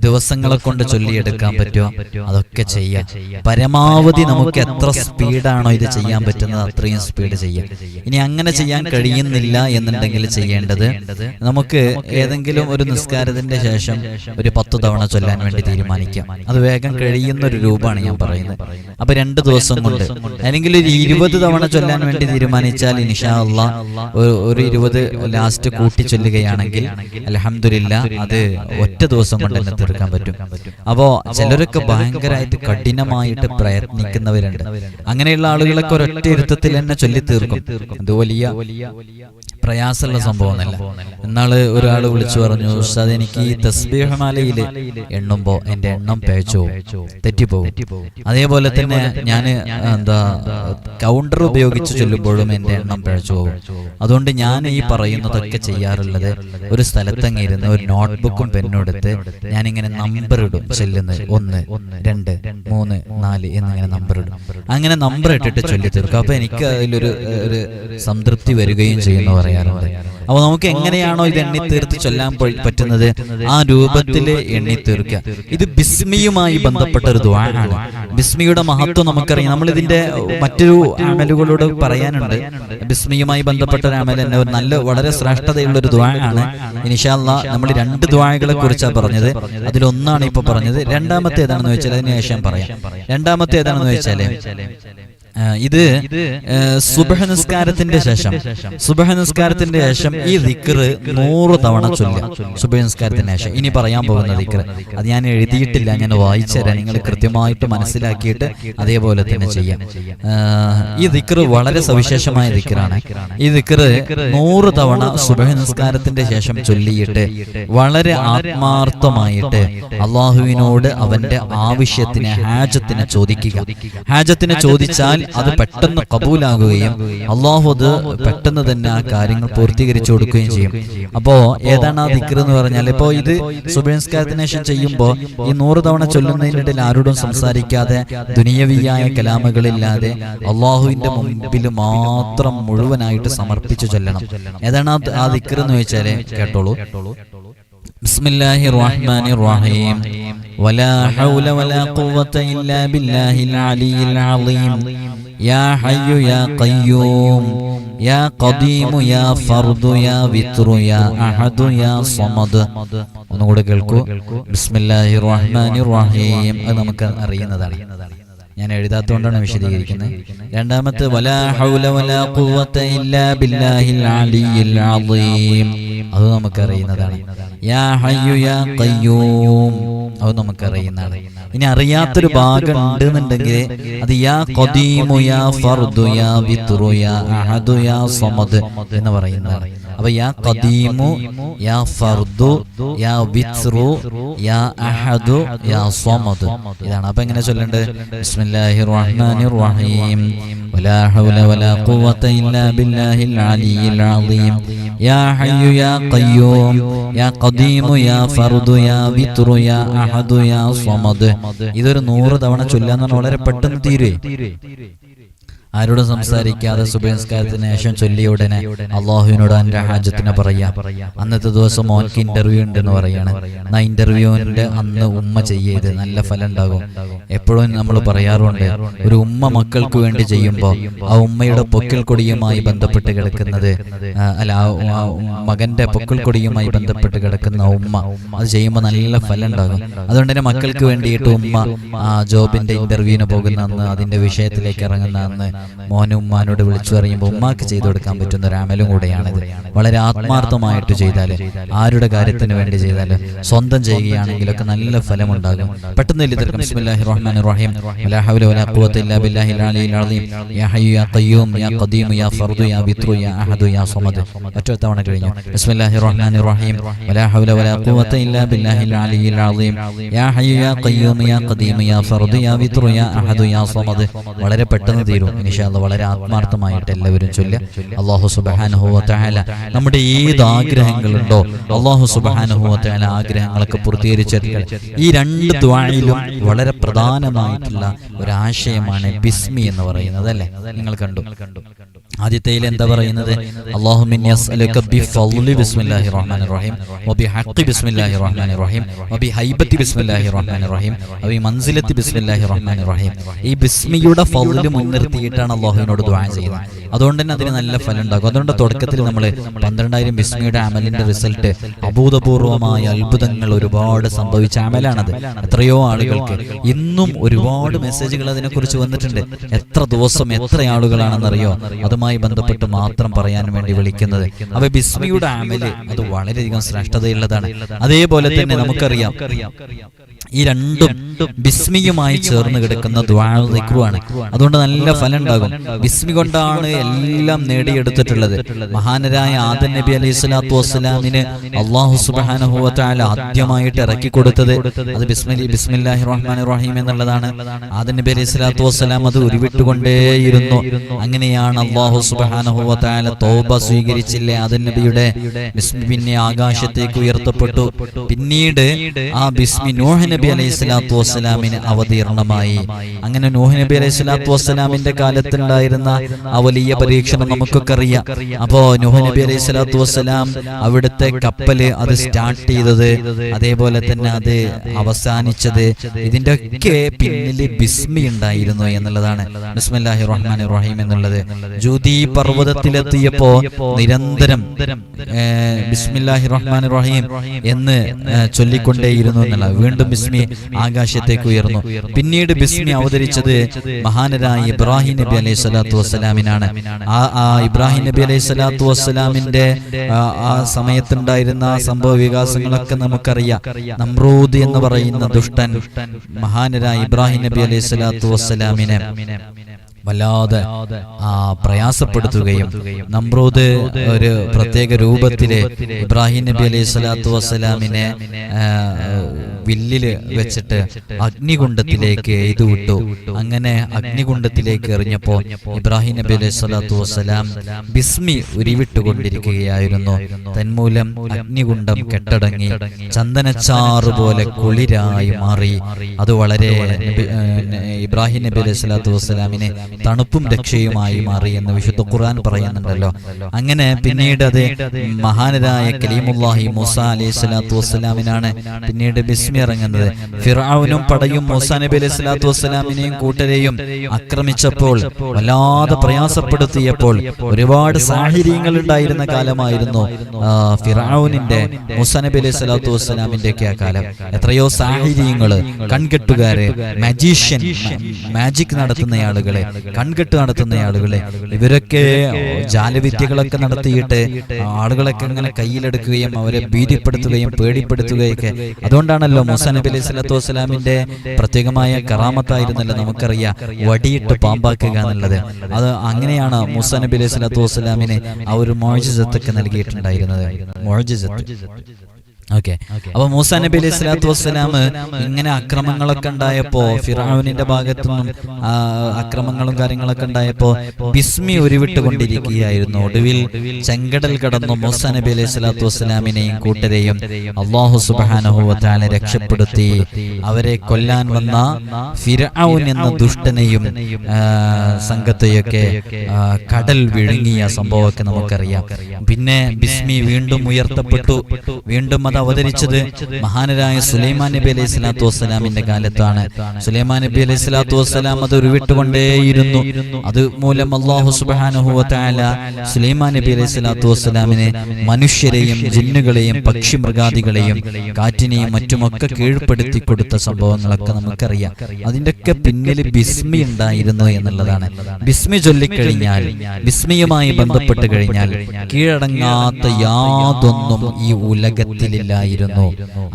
ദിവസങ്ങളെ കൊണ്ട് ചൊല്ലിയെടുക്കാൻ പറ്റുമോ? അതൊക്കെ ചെയ്യാം. പരമാവധി നമുക്ക് എത്ര സ്പീഡാണോ ഇത് ചെയ്യാൻ പറ്റുന്നത് അത്രയും സ്പീഡ് ചെയ്യാം. ഇനി അങ്ങനെ ചെയ്യാൻ കഴിയുന്നില്ല എന്നുണ്ടെങ്കിൽ ചെയ്യേണ്ടത് നമുക്ക് ഏതെങ്കിലും ഒരു നിസ്കാരത്തിന്റെ ശേഷം ഒരു 10 തവണ ചൊല്ലാൻ വേണ്ടി തീരുമാനിക്കാം. അത് വേഗം കഴിയുന്ന ഒരു രൂപമാണ് ഞാൻ പറയുന്നത്. അപ്പൊ 2 ദിവസം കൊണ്ട് അല്ലെങ്കിൽ ഒരു 20 തവണ ചൊല്ലാൻ വേണ്ടി തീരുമാനിച്ചാൽ ഇൻഷാ അല്ലാഹ് ഒരു 20 ലാസ്റ്റ് കൂട്ടി ചൊല്ലുകയാണെങ്കിൽ അൽഹംദുലില്ലാ അത് ഒറ്റ ദിവസം കൊണ്ട് തന്നെ തീർക്കാൻ പറ്റും. അപ്പോ ചിലരൊക്കെ ഭയങ്കരമായിട്ട് കഠിനമായിട്ട് പ്രയത്നിക്കുന്നവരുണ്ട്. അങ്ങനെയുള്ള ആളുകളൊക്കെ ഒരൊറ്റ ഇരുത്തത്തിൽ തന്നെ ചൊല്ലി തീർക്കും. ഇത് വലിയ പ്രയാസമുള്ള സംഭവമല്ല. എന്നാള് ഒരാൾ വിളിച്ചു പറഞ്ഞു, ഉസ്താദ് എനിക്ക് ഈ തസ്ബീഹ് മാലയില് എണ്ണുമ്പോ എന്റെ എണ്ണം പേച്ചു തെറ്റിപ്പോകും. അതേപോലെ തന്നെ ഞാൻ കൗണ്ടർ ഉപയോഗിച്ച് ചൊല്ലുമ്പോഴും എന്റെ എണ്ണം പേച്ചു പോകും. അതുകൊണ്ട് ഞാൻ ഈ പറയുന്നതൊക്കെ ചെയ്യാറുള്ളത് ഒരു സ്ഥലത്തങ്ങിരുന്ന് ഒരു നോട്ട്ബുക്കും പെന്നെടുത്ത് ഞാനിങ്ങനെ നമ്പർ ഇടും. ചെല്ലുന്നത് 1, 2, 3, 4 എന്നിങ്ങനെ നമ്പർ ഇടും. അങ്ങനെ നമ്പർ ഇട്ടിട്ട് ചൊല്ലി തീർക്കും. അപ്പൊ എനിക്ക് അതിലൊരു സംതൃപ്തി വരികയും ചെയ്യുന്നു പറയാറുണ്ട്. അപ്പൊ നമുക്ക് എങ്ങനെയാണോ ഇത് എണ്ണി തീർത്ത് ചൊല്ലാൻ പറ്റുന്നത് ആ രൂപത്തിൽ എണ്ണി തീർക്കുക. ഇത് ബിസ്മിയുമായി ബന്ധപ്പെട്ട ഒരു ദുആ ആണ്. ബിസ്മിയുടെ മഹത്വം നമുക്കറിയാം. നമ്മൾ ഇതിന്റെ മറ്റൊരു അമലുകളോട് പറയാനുണ്ട്. ബിസ്മിയുമായി ബന്ധപ്പെട്ട ഒരു അമൽ തന്നെ നല്ല വളരെ ശ്രേഷ്ഠതയുള്ള ഒരു ദുആ ആണ്. ഇൻഷാ അല്ലാഹ് നമ്മൾ 2 ദുആകളെ കുറിച്ചാണ് പറഞ്ഞത്. അതിലൊന്നാണ് ഇപ്പൊ പറഞ്ഞത്. രണ്ടാമത്തെ ഏതാണെന്ന് വെച്ചാൽ അതിന് ശേഷം പറയാം. രണ്ടാമത്തെ ഏതാണെന്ന് വെച്ചാല് ഇത് സുബ്ഹ് നിസ്കാരത്തിന്റെ ശേഷം ഈ ദിക്ർ 100 തവണ ചൊല്ലുക. സുബ്ഹ് നിസ്കാരത്തിന് ശേഷം ഇനി പറയാൻ പോകുന്ന ദിക്ർ അത് ഞാൻ എഴുതിയിട്ടില്ല, ഞാൻ വായിച്ചു തരാം. നിങ്ങൾ കൃത്യമായിട്ട് മനസ്സിലാക്കിയിട്ട് അതേപോലെ തന്നെ ചെയ്യാം. ഈ ദിക്ർ വളരെ സവിശേഷമായ ദിക്റാണ്. ഈ ദിക്ർ 100 തവണ സുബ്ഹ് നിസ്കാരത്തിന്റെ ശേഷം ചൊല്ലിയിട്ട് വളരെ ആത്മാർത്ഥമായിട്ട് അള്ളാഹുവിനോട് അവന്റെ ആവശ്യത്തിന് ഹാജത്തിനെ ചോദിക്കുക. ഹാജത്തിനെ ചോദിച്ചാൽ അത് പെട്ടെന്ന് കബൂലാകുകയും അള്ളാഹു അത് പെട്ടെന്ന് തന്നെ ആ കാര്യങ്ങൾ പൂർത്തീകരിച്ചു കൊടുക്കുകയും ചെയ്യും. അപ്പോ ഏതാണ് ആ ദിക്ർ എന്ന് പറഞ്ഞാൽ, ഇപ്പോ ഇത് സുബ്ഹ് നിസ്കാരത്തിന് ശേഷം ചെയ്യുമ്പോൾ ഈ 100 തവണ ചൊല്ലുന്നതിനിടയിൽ ആരോടും സംസാരിക്കാതെ ദുനിയവിയായ കലാമുകളില്ലാതെ അള്ളാഹുവിന്റെ മുമ്പിൽ മാത്രം മുഴുവനായിട്ട് സമർപ്പിച്ചു ചൊല്ലണം. ഏതാണ് ആ ദിക്ർ എന്ന് വെച്ചാല് കേട്ടോളൂ. ബിസ്മില്ലാഹിർ റഹ്മാനിർ റഹീം വലാ ഹൗല വലാ ഖുവത ഇല്ലാ ബില്ലാഹിൽ അലിയിൽ അളീം യാ ഹയ്യു യാ ഖയ്യൂം യാ ഖദീമു യാ ഫർദു യാ വിത്രു യാ അഹദു യാ സമദ്. ഒന്നുകൂടെ കേൾക്കൂ. ബിസ്മില്ലാഹിർ റഹ്മാനിർ റഹീം. അത് നമുക്ക് അറിയുന്നതാണ്, ഞാൻ എഴുതാത്തതുകൊണ്ടാണ് വിശദീകരിക്കുന്നത്. രണ്ടാമത്തെ വലാ ഹൗല വലാ ഖുവത ഇല്ലാ ബില്ലാഹിൽ അലിയിൽ അളീം, അത് നമുക്കറിയുന്നതാണ്. യാ ഹയ്യു യാ ഖയ്യൂം, അത് നമുക്കറിയുന്നതാണ്. ഇനി അറിയാത്തൊരു ഭാഗം ഉണ്ടെന്നുണ്ടെങ്കിൽ അത് യാ ഖദീമു യാ ഫർദു യാ വിത്രു യാ അഹദു യാ സമദ് എന്ന് പറയുന്നതാണ്. അപ്പൊ യാ ഖദീമു യാ ഫർദു യാ വിത്രു യാ അഹദു യാ സമദ്, ഇതാണ്. അപ്പൊ എങ്ങനെ ചൊല്ലേണ്ടത്? ബിസ്മില്ലാഹിർ റഹ്മാനിർ റഹീം വലാ ഹൗല വലാ ഖുവത ഇല്ലാ ബില്ലാഹിൽ അലിയിൽ അളീം യാ ഹയ്യു യാ ഖയ്യൂം യാ ഖദീമു യാ ഫർദു യാ വിത്രു യാ അഹദു യാ സമദ്. ഇതൊരു 100 തവണ ചൊല്ലാന്ന് പറഞ്ഞാൽ വളരെ പെട്ടെന്ന് തീരുവേ. ആരോടും സംസാരിക്കാതെ സുബ്ഹ് നിസ്കാരത്തിന് ശേഷം ചൊല്ലിയ ഉടനെ അള്ളാഹുവിനോട് എൻ്റെ ഹാജത്തിനെ പറയാ. അന്നത്തെ ദിവസം മോൻക്ക് ഇന്റർവ്യൂ ഉണ്ടെന്ന് പറയാണ്. ആ ഇന്റർവ്യൂവിന്റെ അന്ന് ഉമ്മ ചെയ്യത് നല്ല ഫലം ഉണ്ടാകും. എപ്പോഴും നമ്മൾ പറയാറുണ്ട്, ഒരു ഉമ്മ മക്കൾക്ക് വേണ്ടി ചെയ്യുമ്പോൾ ആ ഉമ്മയുടെ പൊക്കിൾ കൊടിയുമായി ബന്ധപ്പെട്ട് കിടക്കുന്നത് മകന്റെ പൊക്കിൾ കൊടിയുമായി ബന്ധപ്പെട്ട് കിടക്കുന്ന ഉമ്മ അത് ചെയ്യുമ്പോൾ നല്ല ഫലം ഉണ്ടാകും. അതുകൊണ്ട് തന്നെ മക്കൾക്ക് വേണ്ടിയിട്ട് ഉമ്മ ജോബിന്റെ ഇന്റർവ്യൂവിന് പോകുന്ന അന്ന്, അതിന്റെ വിഷയത്തിലേക്ക് ഇറങ്ങുന്ന അന്ന് മോനും ഉമ്മാനോട് വിളിച്ചു പറയുമ്പോൾ ഉമ്മാക്ക് ചെയ്തു കൊടുക്കാൻ പറ്റുന്ന ഒരു അമലും കൂടെയാണിത്. വളരെ ആത്മാർത്ഥമായിട്ട് ചെയ്താല്, ആരുടെ കാര്യത്തിന് വേണ്ടി ചെയ്താല്, സ്വന്തം ചെയ്യുകയാണെങ്കിലൊക്കെ നല്ല ഫലമുണ്ടാകും. പെട്ടെന്ന് എഴുതിയെടുക്കാം. ബിസ്മില്ലാഹിർ റഹ്മാനിർ റഹീം വലാ ഹൗല വലാ ഖുവത ഇല്ലാ ബില്ലാഹിൽ അലിയിൽ അളീം യാ ഹയ്യു യാ ഖയ്യൂം യാ ഖദീമു യാ ഫർദു യാ വിത്രു യാ അഹദു യാ സമദ്. ഒറ്റ തവണ കഴിഞ്ഞു. ബിസ്മില്ലാഹിർ റഹ്മാനിർ റഹീം വലാ ഹൗല വലാ ഖുവത ഇല്ലാ ബില്ലാഹിൽ അലിയിൽ അളീം യാ ഹയ്യു യാ ഖയ്യൂം യാ ഖദീമു യാ ഫർദു യാ വിത്രു യാ അഹദു യാ സമദ്. വളരെ പെട്ടെന്ന് തീരും. ഇൻഷാ അല്ലാഹ് വളരെ ആത്മാർത്ഥമായിട്ട് എല്ലാവരും ചൊല്ലുക. അല്ലാഹു സുബ്ഹാനഹു വ തആല നമ്മുടെ ഏത് ആഗ്രഹങ്ങളുണ്ടോ അല്ലാഹു സുബ്ഹാനഹു വ തആല ആഗ്രഹങ്ങളൊക്കെ പൂർത്തീകരിച്ചെടുക്കട്ടെ. ഈ 2 ദുആയിലും വളരെ പ്രധാനമായിട്ടുള്ള ഒരു ആശയമാണ് ബിസ്മി എന്ന് പറയുന്നത്, അല്ലേ? നിങ്ങൾ കണ്ടു. ആദ്യത്തേയിൽ എന്താ പറയുന്നത്? അല്ലാഹുമ്മ ഇന്നി അസ്അലുക ബിഫളി ബിസ്മില്ലാഹിർ റഹ്മാനിർ റഹീം വബിഹഖി ബിസ്മില്ലാഹിർ റഹ്മാനിർ റഹീം വബിഹൈബത്തി ബിസ്മില്ലാഹിർ റഹ്മാനിർ റഹീം വബിമൻസിലത്തി ബിസ്മില്ലാഹിർ റഹ്മാനിർ റഹീം. ഈ ബിസ്മിയുടെ ഫള് മുൻനിർത്തിയിട്ടാണ് അല്ലാഹുവിനോട് ദുആ ചെയ്യുന്നത്. അതുകൊണ്ട് തന്നെ അതിന് നല്ല ഫലം ഉണ്ടാകും. അതുകൊണ്ട് തുടക്കത്തിൽ നമ്മൾ 12,000 ബിസ്മിയുടെ അമലിന്റെ റിസൾട്ട്, അഭൂതപൂർവമായ അത്ഭുതങ്ങൾ ഒരുപാട് സംഭവിച്ച അമലാണത്. എത്രയോ ആളുകൾക്ക് ഇന്നും ഒരുപാട് മെസ്സേജുകൾ അതിനെക്കുറിച്ച് വന്നിട്ടുണ്ട്. എത്ര ദിവസം എത്ര ആളുകളാണെന്നറിയോ അതുമായി ബന്ധപ്പെട്ട് മാത്രം പറയാൻ വേണ്ടി വിളിക്കുന്നത്. അപ്പൊ ബിസ്മിയുടെ അമല് അത് വളരെയധികം ശ്രേഷ്ഠതയുള്ളതാണ്. അതേപോലെ തന്നെ നമുക്കറിയാം ഈ 2ഉം ബിസ്മിയുമായി ചേർന്ന് കിടക്കുന്ന ദുആഉ ദിക്റുമാണ്. അതുകൊണ്ട് നല്ല ഫലം ഉണ്ടാകും. ബിസ്മി കൊണ്ടാണ് എല്ലാം നേടിയെടുത്തിട്ടുള്ളത്. മഹാനരായ ആദം നബി അലൈഹി സ്വലാത്തു വസ്സലാമിന് അല്ലാഹു സുബ്ഹാനഹു വ തആല ആദ്യമായിട്ട് ഇറക്കി കൊടുത്തത് അത് ബിസ്മില്ലാഹിർ റഹ്മാനിർ റഹീം എന്നുള്ളതാണ്. ആദം നബി അലൈഹി സ്വലാത്തു വസ്സലാം അത് ഉരുവിട്ടുകൊണ്ടേയിരുന്നു. അങ്ങനെയാണ് അല്ലാഹു സുബ്ഹാനഹു വ തആല തൗബ സ്വീകരിച്ചില്ലേ ആദം നബിയുടെ. ബിസ്മി പിന്നെ ആകാശത്തേക്ക് ഉയർത്തപ്പെട്ടു. പിന്നീട് ആ ബിസ്മി നൂഹ് നബി അലൈഹി സ്വലാത്തു വസ്സലാമിന് അവതീർണമായി. അങ്ങനെ നൂഹ് നബി അലൈഹി സ്വലാത്തു വസ്സലാമിന്റെ കാലത്തുണ്ടായിരുന്ന ആ വലിയ പരീക്ഷണം നമുക്കൊക്കെ അറിയാം. അപ്പോ നൂഹ് നബി അലൈഹി സ്വലാത്തു വസ്സലാം അവിടുത്തെ കപ്പല് അത് സ്റ്റാർട്ട് ചെയ്തത്, അതേപോലെ തന്നെ അത് അവസാനിച്ചത്, ഇതിന്റെ ഒക്കെ പിന്നില് ബിസ്മി ഉണ്ടായിരുന്നു എന്നുള്ളതാണ്. ബിസ്മില്ലാഹിർ റഹ്മാനിർ റഹീം എന്നുള്ളത് ജൂദി പർവ്വതത്തിലെത്തിയപ്പോ നിരന്തരം ബിസ്മില്ലാഹിർ റഹ്മാനിർ റഹീം എന്ന് ചൊല്ലിക്കൊണ്ടേയിരുന്നു എന്നുള്ളത്. വീണ്ടും ബിസ്മി ആകാശത്തേക്ക് ഉയർന്നു. പിന്നീട് ബിസ്മി അവതരിച്ചത് മഹാനരായ ഇബ്രാഹിം നബി അലൈഹി സ്വലാത്തു വസ്സലാമിനാണ്. ആ ഇബ്രാഹിം നബി അലൈഹി സ്വലാത്തു വസ്സലാമിന്റെ ആ സമയത്തുണ്ടായിരുന്ന സംഭവ വികാസങ്ങളൊക്കെ നമുക്കറിയാം. നമ്രൂദ് എന്ന് പറയുന്ന ദുഷ്ടൻ മഹാനരായ ഇബ്രാഹിം നബി അലൈഹി സ്വലാത്തു വസ്സലാമിനെ വല്ലാതെ പ്രയാസപ്പെടുത്തുകയും നമ്രൂദ് ഒരു പ്രത്യേക രൂപത്തില് ഇബ്രാഹിം നബി അലൈഹി സ്വലാത്തു വസ്സലാമിനെ വില്ലില് വെച്ചിട്ട് അഗ്നികുണ്ഡത്തിലേക്ക് എയ്തുവിട്ടു. അങ്ങനെ അഗ്നികുണ്ഡത്തിലേക്ക് എറിഞ്ഞപ്പോ ഇബ്രാഹിം നബി അലൈഹി സ്വലാത്തു വസ്സലാം ബിസ്മി ഉരുവിട്ടുകൊണ്ടിരിക്കുകയായിരുന്നു. തന്മൂലം അഗ്നികുണ്ഡം കെട്ടടങ്ങി ചന്ദനച്ചാറ് പോലെ കുളിരായി മാറി. അത് വളരെ ഇബ്രാഹിം നബി അലൈഹി സ്വലാത്തു വസ്സലാമിനെ തണുപ്പും രക്ഷയുമായി മാറി എന്ന് വിശുദ്ധ ഖുർആൻ പറയുന്നുണ്ടല്ലോ. അങ്ങനെ പിന്നീട് അത് മഹാനരായ കലീമുല്ലാഹി മൂസ അലൈഹി സ്വലാത്തു വസ്സലാമിനാണ് പിന്നീട് ബിസ്മി ഇറങ്ങുന്നത്. ഫിർഔനും പടയും മൂസാ നബി അലൈഹി സ്വലാത്തു വസ്സലാമിനെയും കൂട്ടരെയും ആക്രമിച്ചപ്പോൾ വല്ലാതെ പ്രയാസപ്പെടുത്തിയപ്പോൾ ഒരുപാട് സാഹചര്യങ്ങൾ ഉണ്ടായിരുന്ന കാലമായിരുന്നു ഫിർഔനിന്റെ മൂസാ നബി അലൈഹി സ്വലാത്തു വസ്സലാമിന്റെ ഒക്കെ ആ കാലം. എത്രയോ സാഹചര്യങ്ങള്, കൺകെട്ടുകാര്, മാജീഷ്യൻ, മാജിക് നടത്തുന്ന ആളുകളെ, കൺകെട്ട് നടത്തുന്ന ആളുകളെ, ഇവരൊക്കെ ജാലവിദ്യകളൊക്കെ നടത്തിയിട്ട് ആളുകളൊക്കെ ഇങ്ങനെ കയ്യിലെടുക്കുകയും അവരെ ഭീതിപ്പെടുത്തുകയും പേടിപ്പെടുത്തുകയൊക്കെ. അതുകൊണ്ടാണല്ലോ മൂസാ നബി അലൈഹി സ്വലാത്തു വസ്സലാമിന്റെ പ്രത്യേകമായ കറാമത്തായിരുന്നല്ലോ നമുക്കറിയാം വടിയിട്ട് പാമ്പാക്കുക എന്നുള്ളത്. അത് അങ്ങനെയാണ് മൂസാ നബി അലൈഹി സ്വലാത്തു വസ്സലാമിന് ആ ഒരു മുഅ്ജിസത്തൊക്കെ നൽകിയിട്ടുണ്ടായിരുന്നത്. മുഅ്ജിസത്ത്. ഓക്കെ. അപ്പൊ മൂസാ നബി അലൈഹി സ്വലാത്തു വസ്സലാം ഇങ്ങനെ അക്രമങ്ങളൊക്കെ ഉണ്ടായപ്പോ, ഫിർഔനിന്റെ ഭാഗത്തുനിന്നും അക്രമങ്ങളും കാര്യങ്ങളൊക്കെ ഉണ്ടായപ്പോ ബിസ്മി ഉരുവിട്ടുകൊണ്ടിരിക്കുകയായിരുന്നു. ഒടുവിൽ ചെങ്കടൽ കടന്നു മൂസാ നബി അലൈഹി സ്വലാത്തു വസ്സലാമിനെയും കൂട്ടരെയും അല്ലാഹു സുബ്ഹാനഹു വ തആല രക്ഷപ്പെടുത്തി. അവരെ കൊല്ലാൻ വന്ന ഫിർഔൻ എന്ന ദുഷ്ടനെയും സംഘത്തെയൊക്കെ കടൽ വിഴുങ്ങിയ സംഭവമൊക്കെ നമുക്കറിയാം. പിന്നെ ബിസ്മി വീണ്ടും ഉയർത്തപ്പെട്ടു. വീണ്ടും അത് അവതരിച്ചത് മഹാനരായ സുലൈമാൻ നബി അലൈഹി സ്വലാത്തു വസ്സലാമിന്റെ കാലത്താണ്. സുലൈമാൻ നബി അലൈഹി സ്വലാത്തു വസ്സലാം അത് ഉരുവിട്ടുകൊണ്ടേയിരുന്നു. അത് മൂലം അല്ലാഹു സുബ്ഹാനഹു വ തആല സുലൈമാൻ നബി അലൈഹി സ്വലാത്തു വസ്സലാമിനെ മനുഷ്യരെയും ജിന്നുകളെയും പക്ഷിമൃഗാദികളെയും കാറ്റിനെയും മറ്റുമൊക്കെ കീഴ്പ്പെടുത്തി കൊടുത്ത സംഭവങ്ങളൊക്കെ നമുക്കറിയാം. അതിൻ്റെയൊക്കെ പിന്നിൽ ബിസ്മി ഉണ്ടായിരുന്നു എന്നുള്ളതാണ്. ബിസ്മി ചൊല്ലിക്കഴിഞ്ഞാൽ, ബിസ്മിയുമായി ബന്ധപ്പെട്ട് കഴിഞ്ഞാൽ കീഴടങ്ങാത്ത യാതൊന്നും ഈ ഉലകത്തിൽ ായിരുന്നു.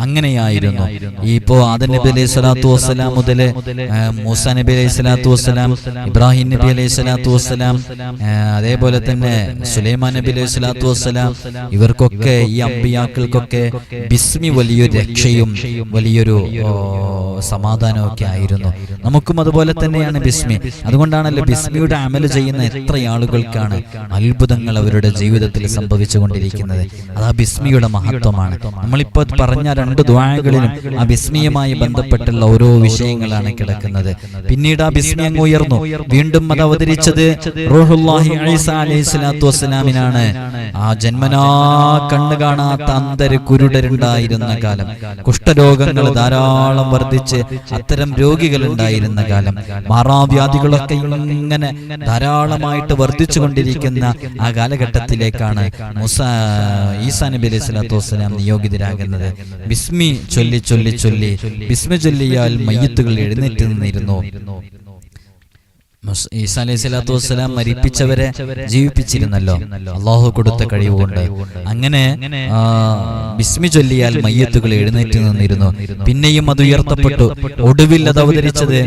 അങ്ങനെയായിരുന്നു. ഇപ്പോ ആദം നബി അലൈഹി സ്വലാത്തു വസ്സലാം മുതൽ മൂസാ നബി അലൈഹി സ്വലാത്തു വസ്സലാം, ഇബ്രാഹിം നബി അലൈഹി സ്വലാത്തു വസ്സലാം, അതേപോലെ തന്നെ സുലൈമാൻ നബി അലൈഹി സ്വലാത്തു വസ്സലാം, ഇവർക്കൊക്കെ ഈ അമ്പിയാക്കൾക്കൊക്കെ ബിസ്മി വലിയൊരു രക്ഷയും വലിയൊരു സമാധാനവും ഒക്കെ ആയിരുന്നു. നമുക്കും അതുപോലെ തന്നെയാണ് ബിസ്മി. അതുകൊണ്ടാണല്ലോ ബിസ്മിയുടെ അമല് ചെയ്യുന്ന എത്ര ആളുകൾക്കാണ് അത്ഭുതങ്ങൾ അവരുടെ ജീവിതത്തിൽ സംഭവിച്ചുകൊണ്ടിരിക്കുന്നത്. അത് ആ ബിസ്മിയുടെ മഹത്വമാണ്. നമ്മളിപ്പോ പറഞ്ഞ രണ്ട് ദുആകളിലും ആ ബിസ്മിയുമായി ബന്ധപ്പെട്ടുള്ള ഓരോ വിഷയങ്ങളാണ് കിടക്കുന്നത്. പിന്നീട് ആ ബിസ്മി അങ്ങ് ഉയർന്നു. വീണ്ടും അത് അവതരിച്ചത് റൂഹുല്ലാഹി ഈസ അലൈഹി സ്വലാത്തു വസ്സലാമിനാണ്. ആ ജന്മനാ കണ്ണു കാണാത്ത അന്ധര് കുരുടരുണ്ടായിരുന്ന കാലം, കുഷ്ഠരോഗങ്ങൾ ധാരാളം വർദ്ധിച്ച് അത്തരം രോഗികൾ ഉണ്ടായിരുന്ന കാലം, മാറാവ്യാധികളൊക്കെ ഇങ്ങനെ ധാരാളമായിട്ട് വർദ്ധിച്ചു കൊണ്ടിരിക്കുന്ന ആ കാലഘട്ടത്തിലേക്കാണ് ഈസാ നബി അലൈഹി സ്വലാത്തു വസ്സലാം നിയോഗിതരാകുന്നത്. ബിസ്മി ചൊല്ലി ചൊല്ലി ചൊല്ലി ബിസ്മി ചൊല്ലിയാൽ മയ്യിത്തുകൾ എഴുന്നേറ്റ് നിന്നിരുന്നു. ഈസാ അലൈഹി സ്വലാത്തു വസ്സലാം മരിപ്പിച്ചവരെ ജീവിപ്പിച്ചിരുന്നല്ലോ അള്ളാഹു കൊടുത്ത കഴിവുകൊണ്ട്. അങ്ങനെ ബിസ്മി ചൊല്ലിയാൽ മയ്യത്തുകൾ എഴുന്നേറ്റ് നിന്നിരുന്നു. പിന്നെയും അത് ഉയർത്തപ്പെട്ടു. ഒടുവിൽ അത് അവതരിച്ചത്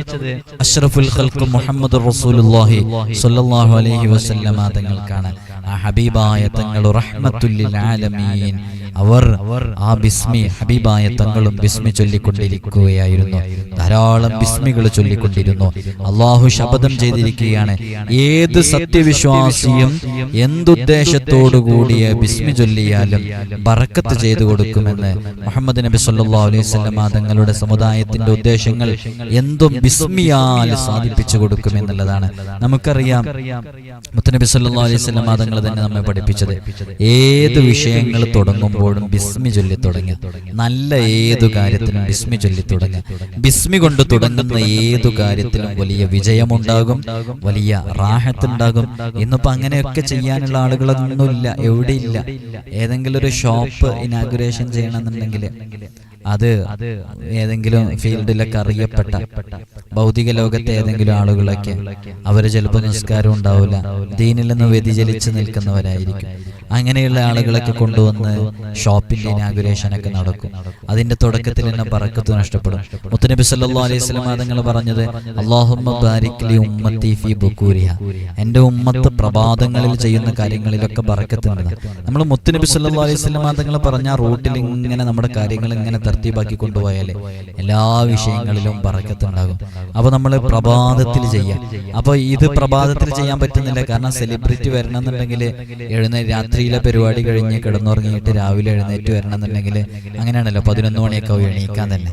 അഷ്റഫുൽ ഖൽഖ് മുഹമ്മദ് റസൂലുള്ളാഹി സ്വല്ലല്ലാഹു അലൈഹി വസല്ലമ തങ്ങൾക്കാണ്. ആ ഹബീബായ തങ്ങൾ റഹ്മത്തുൽ ലിൽ ആലമീൻ. അവർ ആ ബിസ്മി, ഹബീബായ തങ്ങളും ബിസ്മി ചൊല്ലിക്കൊണ്ടിരിക്കുകയായിരുന്നു. ധാരാളം ബിസ്മികൾ ചൊല്ലിക്കൊണ്ടിരുന്നു. അള്ളാഹു ശപഥം ചെയ്തിരിക്കുകയാണ്, ഏത് സത്യവിശ്വാസിയും എന്തുദ്ദേശത്തോടുകൂടിയ ബിസ്മി ചൊല്ലിയാലും ബറക്കത്ത് ചെയ്തു കൊടുക്കുമെന്ന് മുഹമ്മദ് നബി സല്ലല്ലാഹു അലൈഹി വസല്ലം തങ്ങളുടെ സമുദായത്തിന്റെ ഉദ്ദേശങ്ങൾ എന്തും ബിസ്മിയാൽ സാധിപ്പിച്ചു കൊടുക്കുമെന്നുള്ളതാണ്. നമുക്കറിയാം മുത്തനബി സല്ലല്ലാഹു അലൈഹി വസല്ലം തങ്ങൾ തന്നെ നമ്മെ പഠിപ്പിച്ചത് ഏത് വിഷയങ്ങൾ തുടങ്ങുമ്പോഴും ബിസ്മി ചൊല്ലി തുടങ്ങി. നല്ല ഏതു കാര്യത്തിലും ബിസ്മി ചൊല്ലി തുടങ്ങി. ബിസ്മി കൊണ്ട് തുടങ്ങുന്ന ഏതു കാര്യത്തിലും വലിയ വിജയമുണ്ടാകും, വലിയ റാഹത്തുണ്ടാകും. ഇന്നിപ്പോ അങ്ങനെയൊക്കെ ചെയ്യാനുള്ള ആളുകളൊന്നുമില്ല, എവിടെയില്ല. ഏതെങ്കിലും ഒരു ഷോപ്പ് ഇനാഗുറേഷൻ ചെയ്യണമെന്നുണ്ടെങ്കിൽ അത് ഏതെങ്കിലും ഫീൽഡിലൊക്കെ അറിയപ്പെട്ട ഭൗതിക ലോകത്തെ ഏതെങ്കിലും ആളുകളൊക്കെ അവര് ചിലപ്പോൾ നിസ്കാരം ഉണ്ടാവില്ല, ദീനിൽ നിന്ന് വ്യതിചലിച്ച് നിൽക്കുന്നവരായിരിക്കും. അങ്ങനെയുള്ള ആളുകളൊക്കെ കൊണ്ടുവന്ന് ഷോപ്പിന്റെ ഇനാഗുറേഷനൊക്കെ നടക്കും. അതിന്റെ തുടക്കത്തിൽ തന്നെ ബറക്കത്ത് നഷ്ടപ്പെടും. മുത്തുനബി സല്ലല്ലാഹു അലൈഹി വസല്ലം തങ്ങൾ പറഞ്ഞത് അല്ലാഹുമ്മ ബാരിക് ലി ഉമ്മത്തി ഫീ ബുകൂരിഹ, എൻ്റെ ഉമ്മത്ത് പ്രഭാതങ്ങളിൽ ചെയ്യുന്ന കാര്യങ്ങളിലൊക്കെ ബറക്കത്ത് ഉണ്ട്. നമ്മൾ മുത്തുനബി സല്ലല്ലാഹു അലൈഹി വസല്ലം തങ്ങൾ പറഞ്ഞ റൂട്ടിൽ ഇങ്ങനെ നമ്മുടെ കാര്യങ്ങൾ ഇങ്ങനെ തർത്തീബാക്കി കൊണ്ടുപോയാലേ എല്ലാ വിഷയങ്ങളിലും ബറക്കത്ത് ഉണ്ടാകും. അപ്പോൾ നമ്മൾ പ്രഭാതത്തിൽ ചെയ്യാം. അപ്പോൾ ഇത് പ്രഭാതത്തിൽ ചെയ്യാൻ പറ്റുന്നില്ല, കാരണം സെലിബ്രിറ്റി വരണം എന്നുണ്ടെങ്കിൽ രാത്രിയിലെ പരിപാടി കഴിഞ്ഞ് കിടന്നുറങ്ങിയിട്ട് രാവിലെ എഴുന്നേറ്റ് വരണം എന്നുണ്ടെങ്കിൽ അങ്ങനെയാണല്ലോ, 11 മണിയൊക്കെ ആവും എണീക്കാൻ തന്നെ,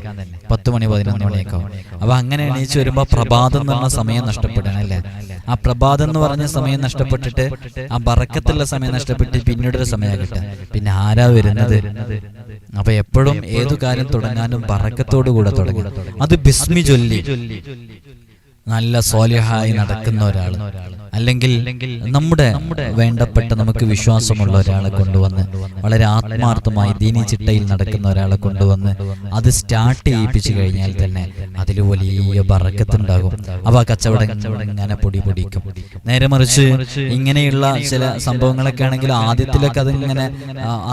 10 മണി 11 മണിയൊക്കെ ആവും. അപ്പൊ അങ്ങനെ എണീച്ച് വരുമ്പോൾ പ്രഭാതം എന്ന് പറഞ്ഞ സമയം നഷ്ടപ്പെടണം അല്ലേ. ആ പ്രഭാതം എന്ന് പറഞ്ഞ സമയം നഷ്ടപ്പെട്ടിട്ട് ആ ബറക്കത്തുള്ള സമയം നഷ്ടപ്പെട്ട് പിന്നീടൊരു സമയം കിട്ടുക. പിന്നെ ആരാ വരുന്നത്? അപ്പൊ എപ്പോഴും ഏതു കാര്യം തുടങ്ങാനും ബറക്കത്തോടു കൂടെ തുടങ്ങും. അത് ബിസ്മി ചൊല്ലി നല്ല സ്വാലിഹായി നടക്കുന്ന ഒരാൾ, അല്ലെങ്കിൽ നമ്മുടെ വേണ്ടപ്പെട്ട നമുക്ക് വിശ്വാസമുള്ള ഒരാളെ കൊണ്ടുവന്ന് വളരെ ആത്മാർത്ഥമായി ദീനി ചിട്ടയിൽ നടക്കുന്ന ഒരാളെ കൊണ്ടുവന്ന് അത് സ്റ്റാർട്ട് ചെയ്യിപ്പിച്ചു കഴിഞ്ഞാൽ തന്നെ അതിൽ വലിയ ബറക്കത്തുണ്ടാകും. അപ്പോൾ ആ കച്ചവടം ഇങ്ങനെ പൊടിക്കും. നേരെ മറിച്ച് ഇങ്ങനെയുള്ള ചില സംഭവങ്ങളൊക്കെ ആണെങ്കിൽ ആദ്യത്തിലൊക്കെ അതിങ്ങനെ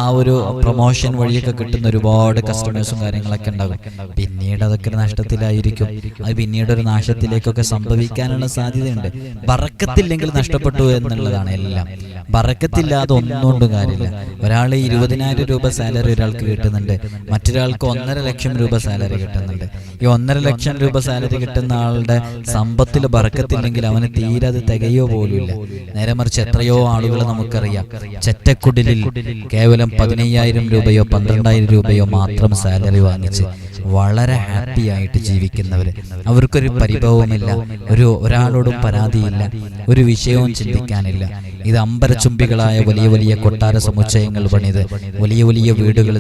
ആ ഒരു പ്രൊമോഷൻ വഴിയൊക്കെ കിട്ടുന്ന ഒരുപാട് കസ്റ്റമേഴ്സും കാര്യങ്ങളൊക്കെ ഉണ്ടാകും. പിന്നീട് അതൊക്കെ നഷ്ടത്തിലായിരിക്കും. അത് പിന്നീട് ഒരു നാശത്തിലേക്കൊക്കെ സംഭവിക്കാനുള്ള സാധ്യതയുണ്ട്. ബറക്കത്തില്ലെങ്കിൽ നഷ്ടപ്പെട്ടു എന്നുള്ളതാണ് എല്ലാം. ബറക്കത്തില്ലാതെ ഒന്നുകൊണ്ടും കാര്യമില്ല. ഒരാൾ 20,000 രൂപ സാലറി ഒരാൾക്ക് കിട്ടുന്നുണ്ട്, മറ്റൊരാൾക്ക് 1.5 ലക്ഷം രൂപ സാലറി കിട്ടുന്നുണ്ട്. ഈ 1.5 ലക്ഷം രൂപ സാലറി കിട്ടുന്ന ആളുടെ സമ്പത്തിൽ ബറക്കത്തില്ലെങ്കിൽ അവന് തീരെ അത് തികയോ പോലുമില്ല. നേരെ മറിച്ച് എത്രയോ ആളുകൾ നമുക്കറിയാം, ചെറ്റക്കുടിലിൽ കേവലം 15,000 രൂപയോ 12,000 രൂപയോ മാത്രം സാലറി വാങ്ങിച്ച് വളരെ ഹാപ്പി ആയിട്ട് ജീവിക്കുന്നവര്. അവർക്കൊരു പരിഭവമില്ല, ഒരാളോടും പരാതിയില്ല, ഒരു വിഷയവും ചിന്തിക്കാനില്ല. ഇത് അമ്പരചുംബികളായ വലിയ വലിയ കൊട്ടാര സമുച്ചയങ്ങൾ പണിത്, വലിയ വലിയ വീടുകൾ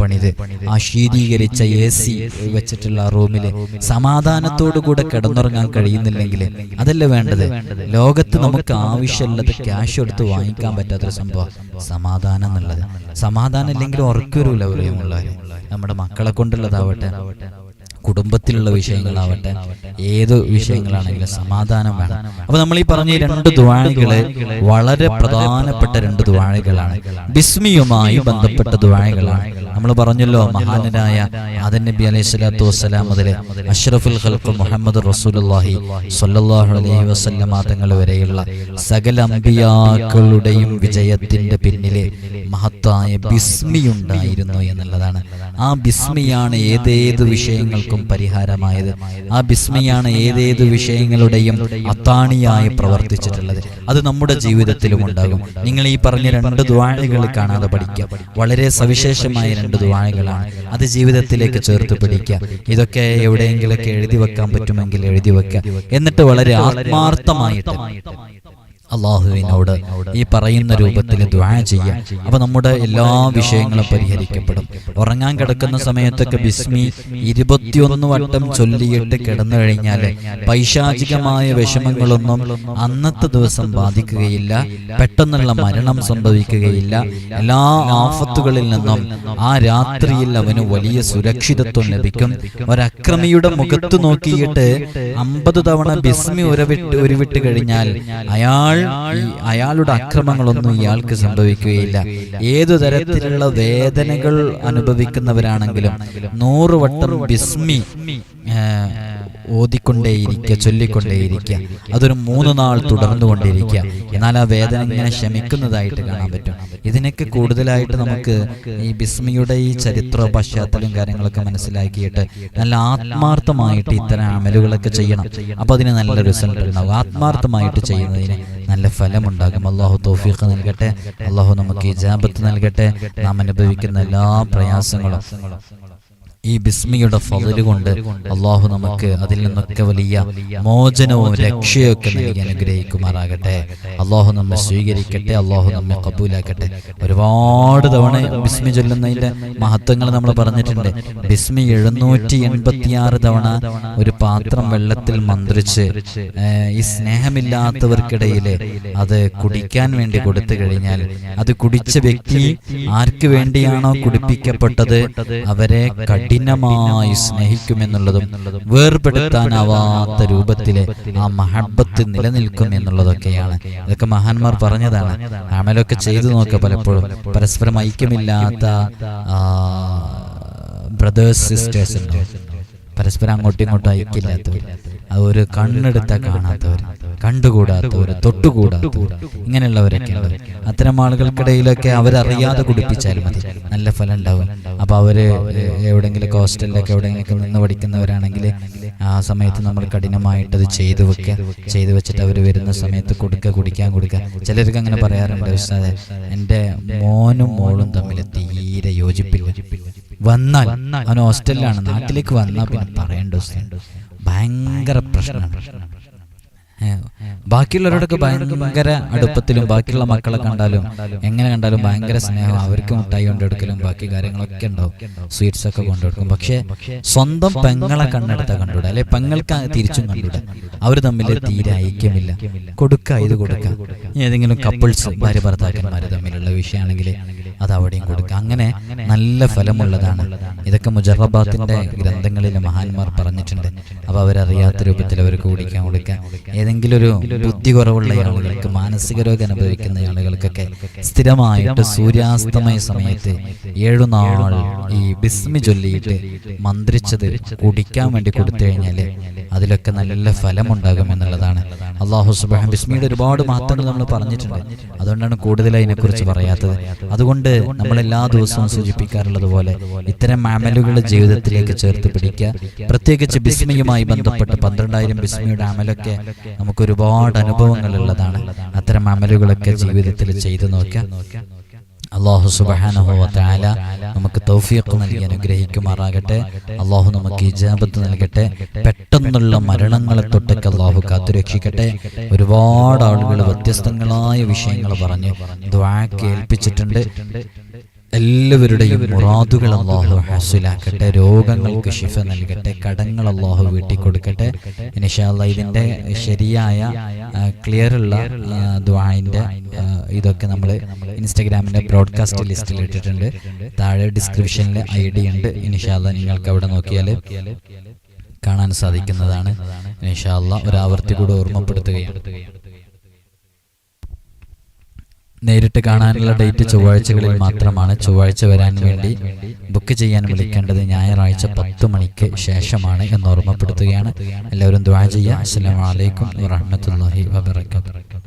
പണിത്, ആ ശീതീകരിച്ച AC വെച്ചിട്ടുള്ള റൂമില് സമാധാനത്തോടു കൂടെ കിടന്നുറങ്ങാൻ കഴിയുന്നില്ലെങ്കിൽ അതല്ല വേണ്ടത്. ലോകത്ത് നമുക്ക് ആവശ്യമുള്ളത് ക്യാഷ് എടുത്ത് വാങ്ങിക്കാൻ പറ്റാത്തൊരു സംഭവം സമാധാനം എന്നുള്ളത്. സമാധാനം ഇല്ലെങ്കിൽ ഉറക്കൊരുമില്ല പറയുമുള്ളവര്. നമ്മുടെ മക്കളെ കൊണ്ടുള്ളതാവട്ടെ, കുടുംബത്തിലുള്ള വിഷയങ്ങളാവട്ടെ, ഏത് വിഷയങ്ങളാണെങ്കിലും സമാധാനം വേണം. അപ്പൊ നമ്മൾ ഈ പറഞ്ഞ 2 ദുആകള് വളരെ പ്രധാനപ്പെട്ട 2 ദുആകളാണ്, ബിസ്മിയുമായി ബന്ധപ്പെട്ട ദുആകളാണ്. നമ്മൾ പറഞ്ഞല്ലോ, മഹാനരായ ആദം നബി അലൈഹിസ്സലാത്തു വസ്സലാം മുതൽ അഷ്റഫുൽ ഖൽഖ് മുഹമ്മദ് റസൂലുള്ളാഹി സ്വല്ലല്ലാഹു അലൈഹി വസല്ലം തങ്ങൾ വരെയുള്ള സകല അമ്പിയാക്കളുടെയും വിജയത്തിന്റെ പിന്നിലെ മഹത്തായ ബിസ്മി ഉണ്ടായിരുന്നു എന്നുള്ളതാണ്. ആ ബിസ്മിയാണ് ഏതേത് വിഷയങ്ങൾക്കും പരിഹാരമായത്. ആ ബിസ്മിയാണ് ഏതേത് വിഷയങ്ങളുടെയും അത്താണിയായി പ്രവർത്തിച്ചിട്ടുള്ളത്. അത് നമ്മുടെ ജീവിതത്തിലും ഉണ്ടാകും. നിങ്ങൾ ഈ പറഞ്ഞ 2 ദുആകൾ കാണാതെ പഠിക്കുക. വളരെ സവിശേഷമായ 2 ദുആകളാണ്. അത് ജീവിതത്തിലേക്ക് ചേർത്ത് പിടിക്കുക. ഇതൊക്കെ എവിടെയെങ്കിലൊക്കെ എഴുതി വെക്കാൻ പറ്റുമെങ്കിൽ എഴുതി വെക്കുക. എന്നിട്ട് വളരെ ആത്മാർത്ഥമായിട്ട് അള്ളാഹുവിനോട് ഈ പറയുന്ന രൂപത്തിൽ ദുആ ചെയ്യാം. അപ്പൊ നമ്മുടെ എല്ലാ വിഷയങ്ങളും പരിഹരിക്കപ്പെടും. ഉറങ്ങാൻ കിടക്കുന്ന സമയത്തൊക്കെ ബിസ്മി 21 വട്ടം ചൊല്ലിയിട്ട് കിടന്നു കഴിഞ്ഞാൽ പൈശാചികമായ വിഷമങ്ങളൊന്നും അന്നത്തെ ദിവസം ബാധിക്കുകയില്ല, പെട്ടെന്നുള്ള മരണം സംഭവിക്കുകയില്ല. എല്ലാ ആഫത്തുകളിൽ നിന്നും ആ രാത്രിയിൽ അവന് വലിയ സുരക്ഷിതത്വം ലഭിക്കും. ഒരക്രമിയുടെ മുഖത്ത് നോക്കിയിട്ട് 50 തവണ ബിസ്മി ഉരുവിട്ട് കഴിഞ്ഞാൽ അയാളുടെ അക്രമങ്ങളൊന്നും ഇയാൾക്ക് സംഭവിക്കുകയില്ല. ഏതു തരത്തിലുള്ള വേദനകൾ അനുഭവിക്കുന്നവരാണെങ്കിലും 100 വട്ടം ബിസ്മി ഓതിക്കൊണ്ടേയിരിക്കുക, ചൊല്ലിക്കൊണ്ടേയിരിക്കുക. അതൊരു 3 നാൾ തുടർന്നുകൊണ്ടിരിക്കുക. എന്നാൽ ആ വേദന ഇങ്ങനെ ശമിക്കുന്നതായിട്ട് കാണാൻ പറ്റും. ഇതിനൊക്കെ കൂടുതലായിട്ട് നമുക്ക് ഈ ബിസ്മിയുടെ ഈ ചരിത്ര പശ്ചാത്തലം കാര്യങ്ങളൊക്കെ മനസ്സിലാക്കിയിട്ട് നല്ല ആത്മാർത്ഥമായിട്ട് ഇത്തരം അമലുകളൊക്കെ ചെയ്യണം. അപ്പൊ അതിന് നല്ല റിസൾട്ട് ഉണ്ടാകും. ആത്മാർത്ഥമായിട്ട് ചെയ്യുന്നതിന് നല്ല ഫലമുണ്ടാകും. അള്ളാഹു തൗഫീഖ് നൽകട്ടെ. അള്ളാഹു നമുക്ക് ഇജാബത്ത് നൽകട്ടെ. നാം അനുഭവിക്കുന്ന എല്ലാ പ്രയാസങ്ങളും ഈ ബിസ്മിയുടെ ഫള് കൊണ്ട് അള്ളാഹു നമുക്ക് അതിൽ നിന്നൊക്കെ വലിയ മോചനവും രക്ഷയൊക്കെ നൽകി അനുഗ്രഹിക്കുമാറാകട്ടെ. അള്ളാഹു നമ്മെ സ്വീകരിക്കട്ടെ. അള്ളാഹു നമ്മെ കബൂലാക്കട്ടെ. ഒരുപാട് തവണ ബിസ്മി ചൊല്ലുന്നതിന്റെ മഹത്വങ്ങൾ നമ്മൾ പറഞ്ഞിട്ടുണ്ട്. ബിസ്മി 786 തവണ ഒരു പാത്രം വെള്ളത്തിൽ മന്ത്രിച്ച് ഈ സ്നേഹമില്ലാത്തവർക്കിടയിൽ അത് കുടിക്കാൻ വേണ്ടി കൊടുത്തു കഴിഞ്ഞാൽ അത് കുടിച്ച വ്യക്തി ആർക്ക് വേണ്ടിയാണോ കുടിപ്പിക്കപ്പെട്ടത് അവരെ കഠിനമായി സ്നേഹിക്കുമെന്നുള്ളതും വേർപെടുത്താനാവാത്ത രൂപത്തിലെ ആ മഹബത്ത് നിലനിൽക്കും എന്നുള്ളതൊക്കെയാണ്. ഇതൊക്കെ മഹാന്മാർ പറഞ്ഞതാണ്. അമലൊക്കെ ചെയ്തു നോക്കുക. പലപ്പോഴും പരസ്പരം ഐക്യമില്ലാത്ത ബ്രദേഴ്സ് സിസ്റ്റേഴ്സ് ഉണ്ടോ, പരസ്പരം അങ്ങോട്ടും ഇങ്ങോട്ടും ഐക്യമില്ലാത്തവർ, അത് ഒരു കണ്ണെടുത്താൽ കാണാത്തവർ, കണ്ടുകൂടാത്തവർ, തൊട്ടുകൂടാത്തവർ, ഇങ്ങനെയുള്ളവരൊക്കെ ഉണ്ട്. അത്തരം ആളുകൾക്കിടയിലൊക്കെ അവരറിയാതെ കുടിപ്പിച്ചാൽ മതി, നല്ല ഫലം ഉണ്ടാവും. അപ്പോൾ അവർ എവിടെയെങ്കിലും ഹോസ്റ്റലിലൊക്കെ എവിടെയെങ്കിലൊക്കെ നിന്ന് പഠിക്കുന്നവരാണെങ്കിൽ ആ സമയത്ത് നമ്മൾ കഠിനമായിട്ടത് ചെയ്തു വെച്ചിട്ട് അവർ വരുന്ന സമയത്ത് കുടിക്കാൻ കൊടുക്കുക. ചിലർക്ക് അങ്ങനെ പറയാറുണ്ട്, ഉസ്താദേ എൻ്റെ മോനും മോളും തമ്മിൽ തീരെ യോജിപ്പില്ല, വന്നാൽ അവൻ ഹോസ്റ്റലിലാണ്, നാട്ടിലേക്ക് വന്നാൽ പിന്നെ പറയേണ്ട ഭയങ്കര പ്രശ്നമാണ്. ബാക്കിയുള്ളവരോടൊക്കെ ഭയങ്കര അടുപ്പത്തിലും ബാക്കിയുള്ള മക്കളെ കണ്ടാലും എങ്ങനെ കണ്ടാലും ഭയങ്കര സ്നേഹം, അവർക്ക് മുട്ടായി കൊണ്ടെടുക്കലും ബാക്കി കാര്യങ്ങളൊക്കെ ഉണ്ടാവും, സ്വീറ്റ്സ് ഒക്കെ കൊണ്ടെടുക്കും. പക്ഷെ സ്വന്തം പെങ്ങളെ കണ്ണെടുത്താൽ കണ്ടുകൂടാ, അല്ലെ പെങ്ങൾക്ക് തിരിച്ചും കണ്ടുകൂടാ. അവർ തമ്മിൽ തീരെ ഐക്യമില്ല. ഇത് കൊടുക്കുക. ഏതെങ്കിലും കപ്പിൾസ് ഭാര്യ ഭർത്താക്കന്മാർ തമ്മിലുള്ള വിഷയമാണെങ്കിൽ അത് അവിടെയും കൊടുക്കുക. അങ്ങനെ നല്ല ഫലമുള്ളതാണ്. ഇതൊക്കെ മുജറബാത്തിന്റെ ഗ്രന്ഥങ്ങളിൽ മഹാന്മാർ പറഞ്ഞിട്ടുണ്ട്. അപ്പോൾ അവരറിയാത്ത രൂപത്തിൽ അവർക്ക് കുടിക്കാൻ കൊടുക്കുക. ഏതെങ്കിലും ഒരു ബുദ്ധി കുറവുള്ള ആളുകൾക്ക്, മാനസിക രോഗം അനുഭവിക്കുന്ന ആളുകൾക്കൊക്കെ സ്ഥിരമായിട്ട് സൂര്യാസ്തമയ സമയത്ത് 7 നാൾ ഈ ബിസ്മി ചൊല്ലിയിട്ട് മന്ത്രിച്ചത് കുടിക്കാൻ വേണ്ടി കൊടുത്തു കഴിഞ്ഞാൽ അതിലൊക്കെ നല്ല ഫലമുണ്ടാകും എന്നുള്ളതാണ്. അല്ലാഹു സുബ്ഹാനഹു ബിസ്മിയുടെ ഒരുപാട് മഹത്വങ്ങൾ നമ്മൾ പറഞ്ഞിട്ടുണ്ട്. അതുകൊണ്ടാണ് കൂടുതൽ അതിനെക്കുറിച്ച് പറയാത്തത്. അതുകൊണ്ട് നമ്മൾ എല്ലാ ദിവസവും സൂചിപ്പിക്കാറുള്ളത് പോലെ ഇത്തരം അമലുകൾ ജീവിതത്തിലേക്ക് ചേർത്ത് പിടിക്കുക. പ്രത്യേകിച്ച് ബിസ്മിയുമായി ബന്ധപ്പെട്ട് 12,000 ബിസ്മിയുടെ അമലൊക്കെ നമുക്ക് ഒരുപാട് അനുഭവങ്ങൾ ഉള്ളതാണ്. അത്തരം അമലുകളൊക്കെ ജീവിതത്തിൽ ചെയ്തു നോക്കുക. അല്ലാഹു സുബ്ഹാനഹു വ തആല നമുക്ക് തൗഫീഖ് നൽകി അനുഗ്രഹിക്കുമാറാകട്ടെ. അല്ലാഹു നമുക്ക് ഇജാബത്ത് നൽകട്ടെ. പെട്ടെന്നുള്ള മരണങ്ങളെ തൊട്ടൊക്കെ അല്ലാഹു കാത്തുരക്ഷിക്കട്ടെ. ഒരുപാട് ആളുകൾ വ്യത്യസ്തങ്ങളായ വിഷയങ്ങൾ പറഞ്ഞ് ദുആ കേൾപ്പിച്ചിട്ടുണ്ട്. എല്ലാവരുടെയും മുറാദുകൾ അല്ലാഹു ഹസ്സലാക്കട്ടെ. രോഗങ്ങൾക്ക് ശിഫ നൽകട്ടെ. കടങ്ങൾ അല്ലാഹു വീട്ടിക്കൊടുക്കട്ടെ. ഇൻഷാ അല്ലാഹ് ഇതിൻ്റെ ശരിയായ ക്ലിയറുള്ള ദുആഇൻ്റെ ഇതൊക്കെ നമ്മൾ ഇൻസ്റ്റാഗ്രാമിൻ്റെ ബ്രോഡ്കാസ്റ്റ് ലിസ്റ്റിൽ ഇട്ടിട്ടുണ്ട്. താഴെ ഡിസ്ക്രിപ്ഷനിൽ ID ഉണ്ട്. ഇൻഷാ അല്ലാഹ് നിങ്ങൾക്ക് അവിടെ നോക്കിയാൽ കാണാൻ സാധിക്കുന്നതാണ്. ഇൻഷാ അല്ലാഹ് ഒരാവർത്തി കൂടെ ഓർമ്മപ്പെടുത്തുകയാണ്. നേരിട്ട് കാണാനുള്ള ഡേറ്റ് ചൊവ്വാഴ്ചകളിൽ മാത്രമാണ്. ചൊവ്വാഴ്ച വരാൻ വേണ്ടി ബുക്ക് ചെയ്യാൻ വിളിക്കേണ്ടത് ഞായറാഴ്ച 10 മണിക്ക് ശേഷമാണ് എന്ന് ഓർമ്മപ്പെടുത്തുകയാണ്. എല്ലാവരും ദുആ ചെയ്യുക. അസ്സലാമു അലൈക്കും വറഹ്മത്തുള്ളാഹി വബറകാതുഹു.